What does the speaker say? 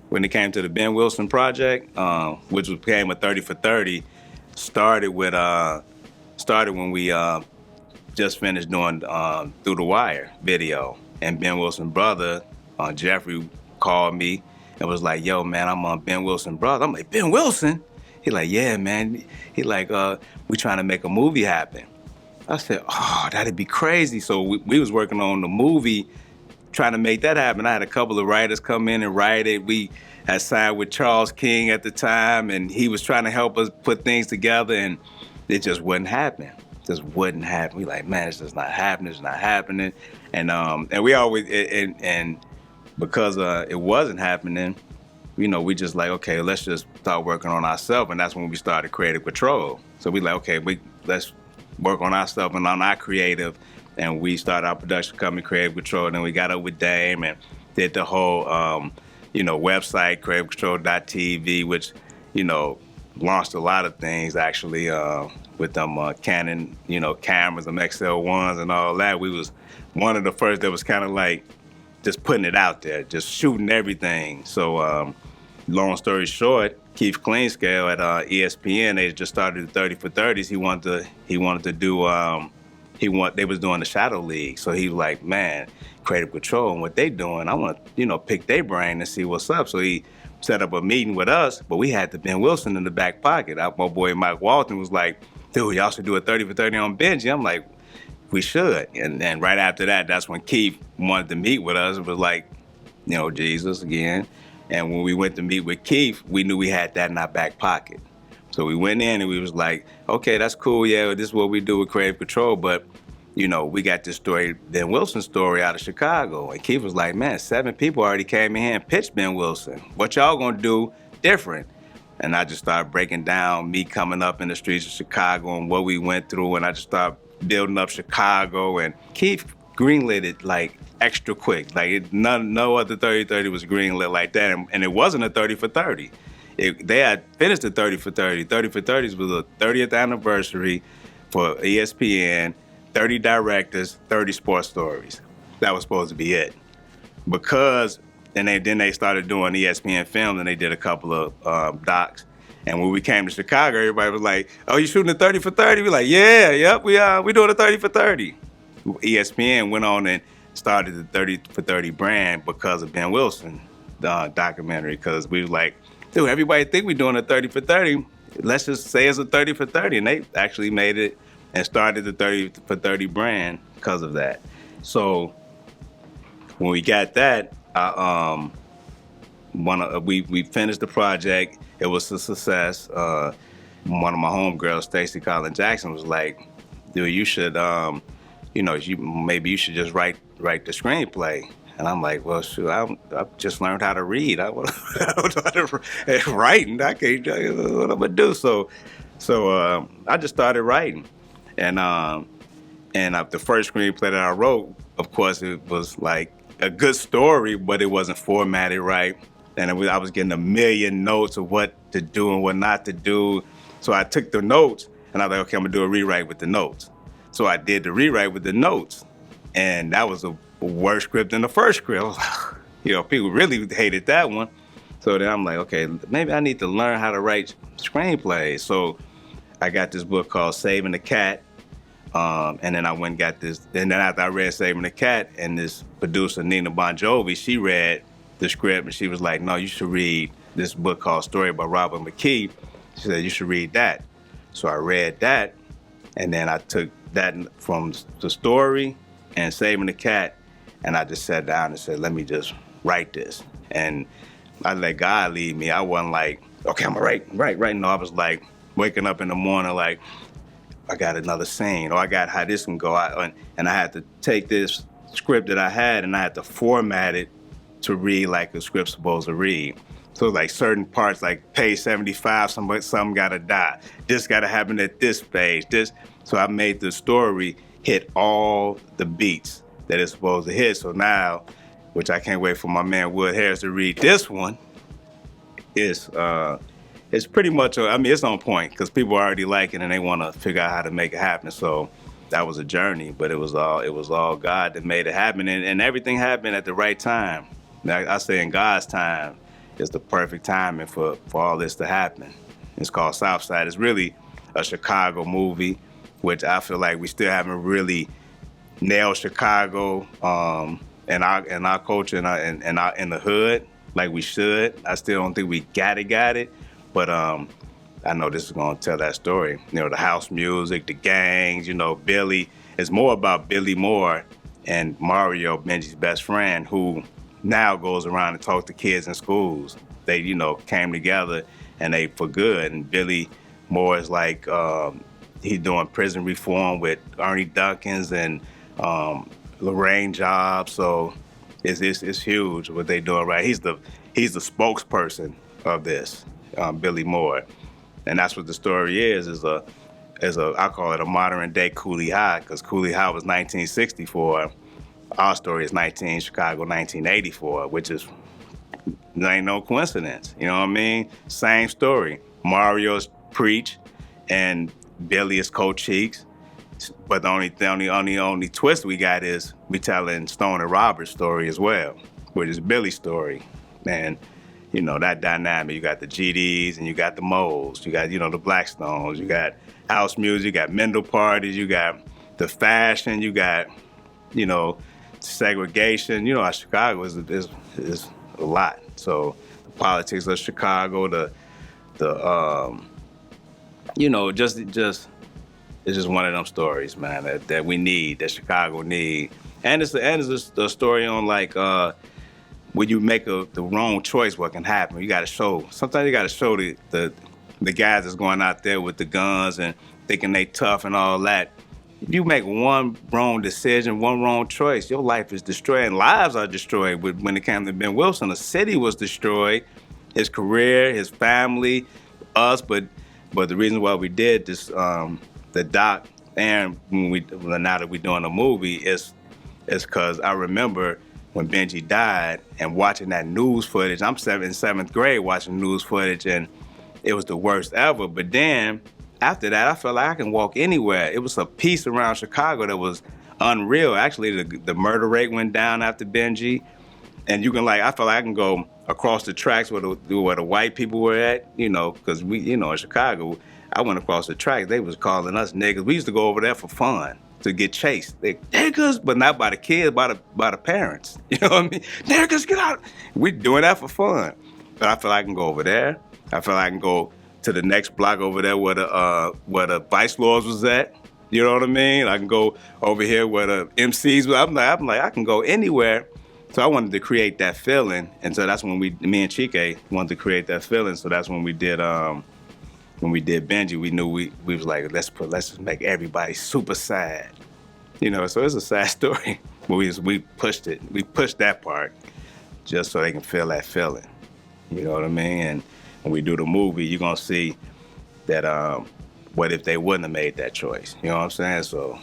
when it came to the Ben Wilson project, which became a 30 for 30, started when we just finished doing Through the Wire video. And Ben Wilson's brother, Jeffrey, called me and was like, yo, man, I'm on Ben Wilson's brother. I'm like, Ben Wilson? He like, yeah, man. He like, we trying to make a movie happen. I said, oh, that'd be crazy. So we was working on the movie, trying to make that happen. I had a couple of writers come in and write it. We had signed with Charles King at the time, and he was trying to help us put things together, and it just wouldn't happen. Just wouldn't happen. We like, man, it's just not happening. It's not happening. And we always, and because it wasn't happening, we just like, okay, let's just start working on ourselves. And that's when we started Creative Control. So we like, okay, let's work on ourselves and on our creative. And we started our production company, Creative Control. And then we got up with Dame and did the whole, website, CRAVEcontrol.tv, which, launched a lot of things actually with them Canon, cameras, them XL1s and all that. We was one of the first that was kind of like just putting it out there, just shooting everything. So long story short, Keith Cleanscale at ESPN, they just started the 30 for 30s. He wanted to do they was doing the Shadow League. So he was like, man, Creative Control and what they doing, I want to, pick their brain and see what's up. So he set up a meeting with us, but we had the Ben Wilson in the back pocket. My boy Mike Walton was like, dude, y'all should do a 30 for 30 on Benji. I'm like, we should. And then right after that, that's when Keith wanted to meet with us. It was like, Jesus again. And when we went to meet with Keith, we knew we had that in our back pocket. So we went in and we was like, okay, that's cool. Yeah, this is what we do with Creative Control. But, we got this story, Ben Wilson story out of Chicago. And Keith was like, man, 7 people already came in here and pitched Ben Wilson. What y'all gonna do different? And I just started breaking down me coming up in the streets of Chicago and what we went through. And I just started building up Chicago. And Keith greenlit it like extra quick. Like no other 30-30 was greenlit like that. And it wasn't a 30 for 30. They had finished the 30 for 30. 30 for 30s was a 30th anniversary for ESPN, 30 directors, 30 sports stories. That was supposed to be it. Because then they started doing ESPN Film, and they did a couple of docs. And when we came to Chicago, everybody was like, oh, you shooting a 30 for 30? We're like, yeah, yep, we doing a 30 for 30. ESPN went on and started the 30 for 30 brand because of Ben Wilson documentary, because we was like, dude, everybody think we're doing a 30 for 30. Let's just say it's a 30 for 30. And they actually made it and started the 30 for 30 brand because of that. So when we got that, we finished the project. It was a success. One of my homegirls, Stacey Collin Jackson, was like, dude, you should, maybe you should just write the screenplay. And I'm like, well, shoot, I just learned how to read. I don't know how to write, and I can't, what I'm gonna do? So I just started writing. And the first screenplay that I wrote, of course, it was like a good story, but it wasn't formatted right. And I was getting a million notes of what to do and what not to do. So I took the notes, and I was like, okay, I'm gonna do a rewrite with the notes. So I did the rewrite with the notes, and that was a worse script than the first script. People really hated that one. So then I'm like, okay, maybe I need to learn how to write screenplays. So I got this book called Saving the Cat, and then I went and got this. And then after I read Saving the Cat, and this producer, Nina Bon Jovi, she read the script, and she was like, no, you should read this book called Story by Robert McKee. She said, you should read that. So I read that, and then I took that from the story and Saving the Cat, and I just sat down and said, let me just write this. And I let God lead me. I wasn't like, okay, I'm gonna write. No, I was like waking up in the morning like, I got another scene, or I got how this can go. And I had to take this script that I had, and I had to format it to read like a script's supposed to read. So like certain parts, like page 75, something gotta die. This gotta happen at this page. So I made the story hit all the beats that it's supposed to hit. So now, which I can't wait for my man Wood Harris to read this one, it's pretty much, it's on point, because people already like it and they want to figure out how to make it happen. So that was a journey, but it was all God that made it happen, and everything happened at the right time. I say in God's time, it's the perfect timing for all this to happen. It's called Southside. It's really a Chicago movie, which I feel like we still haven't really nailed Chicago and our culture and our in the hood like we should. I still don't think we got it, but I know this is gonna tell that story. You know, the house music, the gangs. You know, Billy. It's more about Billy Moore and Mario, Benji's best friend, who now goes around and talks to kids in schools. They, you know, came together and they for good. And Billy Moore is like he's doing prison reform with Ernie Duckins and Lorraine Jobs. So it's huge what they doing right. He's the spokesperson of this, Billy Moore, and that's what the story is a I call it a modern day Cooley High, because Cooley High was 1964. Our story is Chicago 1984, which is ain't no coincidence. You know what I mean? Same story. Mario's Preach and Billy is Coach Cheeks. But the only twist we got is we telling Stone and Robert's story as well, which is Billy's story. And, you know, that dynamic, you got the GDs and you got the Moles, you got, you know, the Blackstones, you got house music, you got Mendel parties, you got the fashion, you got, you know, segregation. You know, Chicago is a lot. So the politics of Chicago, the you know, just it's just one of them stories, man, that we need, that Chicago need. And it's a story on like when you make the wrong choice, what can happen. You got to show. Sometimes you got to show the guys that's going out there with the guns and thinking they tough and all that. If you make one wrong decision, one wrong choice, your life is destroyed, and lives are destroyed. When it came to Ben Wilson, the city was destroyed, his career, his family, us. But the reason why we did this, the doc, and now that we're doing a movie, is because I remember when Benji died and watching that news footage. I'm in seventh grade watching news footage, and it was the worst ever. But then after that, I felt like I can walk anywhere. It was a peace around Chicago that was unreal. Actually, the murder rate went down after Benji, and you can I felt like I can go across the tracks where the white people were at, you know, because we, you know, in Chicago, I went across the tracks. They was calling us niggas. We used to go over there for fun, to get chased. They niggas, but not by the kids, by the parents. You know what I mean? Niggas, get out. We doing that for fun. But I feel like I can go over there. I feel like I can go to the next block over there where the Vice Lords was at. You know what I mean? I can go over here where the MCs were. I'm like, I can go anywhere. So I wanted to create that feeling, and so that's when me and Chike wanted to create that feeling. So that's when we did Benji. We knew we was like, let's just make everybody super sad, you know. So it's a sad story, but we pushed it. We pushed that part just so they can feel that feeling. You know what I mean? And when we do the movie, you're gonna see that what if they wouldn't have made that choice? You know what I'm saying? So